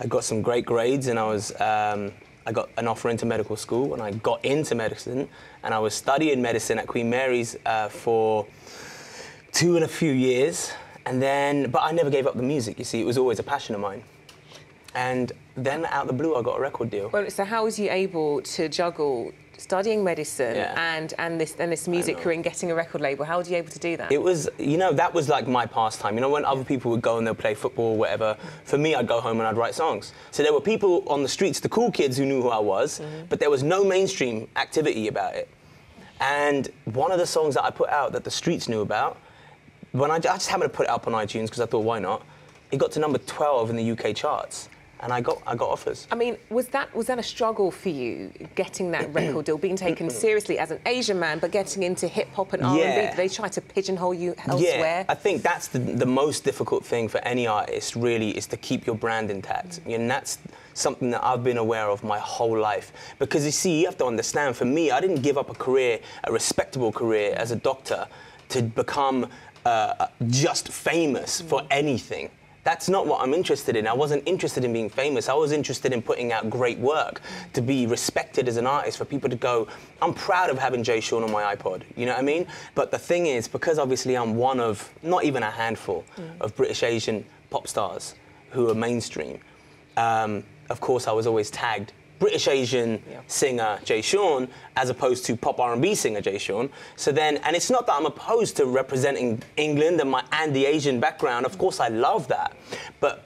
I got some great grades, and I got an offer into medical school, and I got into medicine, and I was studying medicine at Queen Mary's for 2 and a few years, but I never gave up the music, you see. It was always a passion of mine. And then out of the blue, I got a record deal. Well, so how was you able to juggle studying medicine and this music career and getting a record label? How were you able to do that? It was, that was like my pastime. When other people would go and they'll play football or whatever, for me, I'd go home and I'd write songs. So there were people on the streets, the cool kids who knew who I was, but there was no mainstream activity about it. And one of the songs that I put out that the streets knew about, when I just happened to put it up on iTunes because I thought, why not? It got to number 12 in the UK charts. And I got offers. I mean, was that a struggle for you, getting that record deal, being taken seriously as an Asian man, but getting into hip-hop and R&B? Did they try to pigeonhole you elsewhere? Yeah, I think that's the most difficult thing for any artist, really, is to keep your brand intact. And that's something that I've been aware of my whole life. Because, you see, you have to understand, for me, I didn't give up a respectable career as a doctor to become just famous for anything. That's not what I'm interested in. I wasn't interested in being famous. I was interested in putting out great work, to be respected as an artist, for people to go, I'm proud of having Jay Sean on my iPod, you know what I mean? But the thing is, because obviously I'm one of, not even a handful, of British Asian pop stars who are mainstream, of course I was always tagged British Asian singer Jay Sean as opposed to pop R&B singer Jay Sean. So then, and it's not that I'm opposed to representing England and the Asian background. Of course, I love that, but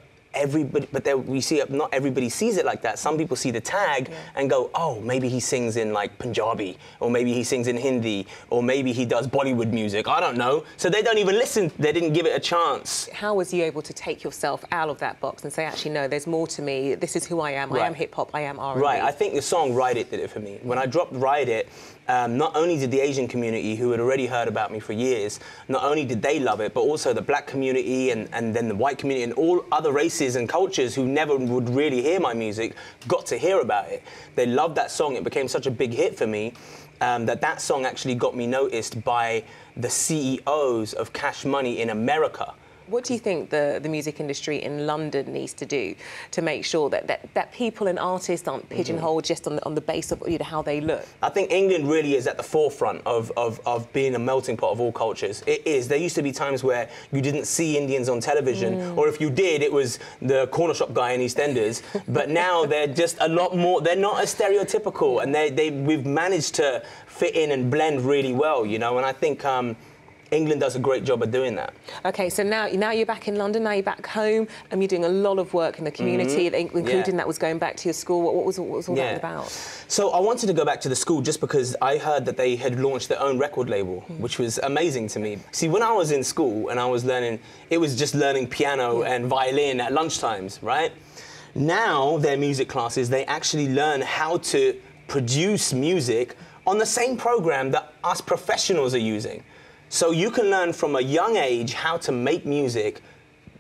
we see not everybody sees it like that. Some people see the tag and go, oh, maybe he sings in like Punjabi, or maybe he sings in Hindi, or maybe he does Bollywood music. I don't know. So they don't even listen. They didn't give it a chance. How was you able to take yourself out of that box and say, actually, no, there's more to me. This is who I am. I am hip hop. I am R&B. Right. I think the song "Ride It" did it for me. When I dropped "Ride It," not only did the Asian community, who had already heard about me for years, not only did they love it, but also the black community and then the white community and all other races and cultures who never would really hear my music got to hear about it. They loved that song. It became such a big hit for me that song actually got me noticed by the CEOs of Cash Money in America. What do you think the music industry in London needs to do to make sure that people and artists aren't pigeonholed just on the base of how they look? I think England really is at the forefront of being a melting pot of all cultures. It is. There used to be times where you didn't see Indians on television, or if you did, it was the corner shop guy in EastEnders. But now they're just a lot more. They're not as stereotypical, and we've managed to fit in and blend really well, And I think England does a great job of doing that. OK, so now you're back in London, now you're back home, and you're doing a lot of work in the community, including that was going back to your school. What was all that about? So I wanted to go back to the school just because I heard that they had launched their own record label, which was amazing to me. See, when I was in school and I was learning, it was just learning piano and violin at lunchtimes, right? Now, their music classes, they actually learn how to produce music on the same program that us professionals are using. So you can learn from a young age how to make music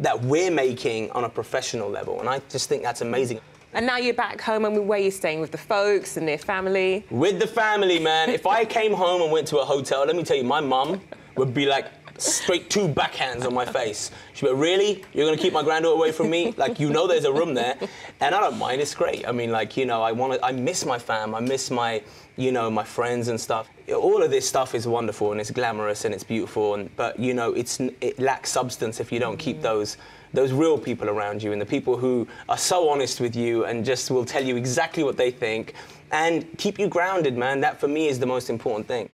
that we're making on a professional level. And I just think that's amazing. And now you're back home, and where you're staying with the folks and their family? With the family, man. If I came home and went to a hotel, let me tell you, my mum would be like straight 2 backhands on my face. She'd be like, really? You're going to keep my granddaughter away from me? Like, there's a room there. And I don't mind. It's great. I mean, like, I miss my fam. I miss my my friends and stuff. All of this stuff is wonderful and it's glamorous and it's beautiful, but it lacks substance if you don't keep those real people around you, and the people who are so honest with you and just will tell you exactly what they think and keep you grounded, man. That for me is the most important thing.